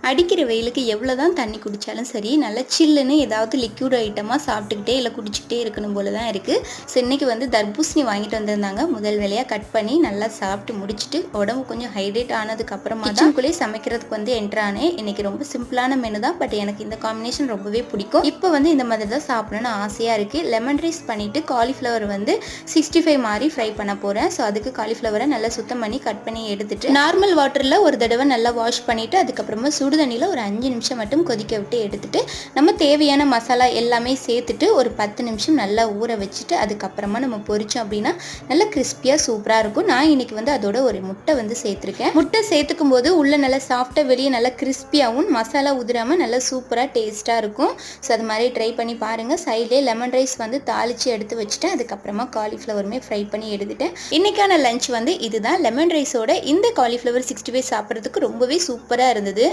அடிக்கிற வெயிலுக்கு எவ்வளோதான் தண்ணி குடித்தாலும் சரி, நல்லா சில்லுன்னு ஏதாவது லிக்யூட் ஐட்டமாக சாப்பிட்டுக்கிட்டே இல்லை குடிச்சிக்கிட்டே இருக்கணும் போல தான் இருக்குது. ஸோ இன்றைக்கி வந்து தர்பூசணி வாங்கிட்டு வந்திருந்தாங்க. முதல் வேலையாக கட் பண்ணி நல்லா சாப்பிட்டு முடிச்சுட்டு உடம்பு கொஞ்சம் ஹைட்ரேட் ஆனதுக்கப்புறமா கிச்சனுக்குள்ளேயே சமைக்கிறதுக்கு வந்து என்ட்ரானே. இன்றைக்கி ரொம்ப சிம்பிளான மெனு தான், பட் எனக்கு இந்த காம்பினேஷன் ரொம்பவே பிடிக்கும். இப்போ வந்து இந்த மாதிரி தான் சாப்பிடணும்னு ஆசையாக இருக்குது. லெமன் ரைஸ் பண்ணிவிட்டு காலிஃப்ளவர் வந்து 65 மாதிரி ஃப்ரை பண்ண போகிறேன். ஸோ அதுக்கு காலிஃப்ளவரை நல்லா சுத்தம் பண்ணி கட் பண்ணி எடுத்துட்டு நார்மல் வாட்டரில் ஒரு தடவை நல்லா வாஷ் பண்ணிவிட்டு அதுக்கப்புறமா சுடு தண்ணியில் ஒரு 5 நிமிஷம் மட்டும் கொதிக்க விட்டு எடுத்துட்டு நம்ம தேவையான மசாலா எல்லாமே சேர்த்துட்டு ஒரு 10 நிமிஷம் நல்லா ஊற வச்சுட்டு அதுக்கப்புறமா நம்ம பொரிச்சோம் அப்படின்னா நல்லா கிறிஸ்பியாக சூப்பராக இருக்கும். நான் இன்னைக்கு வந்து அதோட ஒரு முட்டை வந்து சேர்த்துருக்கேன். முட்டை சேர்த்துக்கும் போது உள்ள நல்லா சாஃப்டாக வெளியே நல்லா கிறிஸ்பியாகவும் மசாலா உதிராமல் நல்லா சூப்பராக டேஸ்ட்டாக இருக்கும். ஸோ அது மாதிரி ட்ரை பண்ணி பாருங்கள். சைட்லேயே லெமன் ரைஸ் வந்து தாளித்து எடுத்து வச்சுட்டேன். அதுக்கப்புறமா காலிஃப்ளவருமே ஃப்ரை பண்ணி எடுத்துட்டேன். இன்றைக்கான லஞ்ச் வந்து இதுதான். லெமன் ரைஸோட இந்த காலிஃப்ளவர் 65 சாப்பிட்றதுக்கு ரொம்பவே சூப்பராக இருந்தது.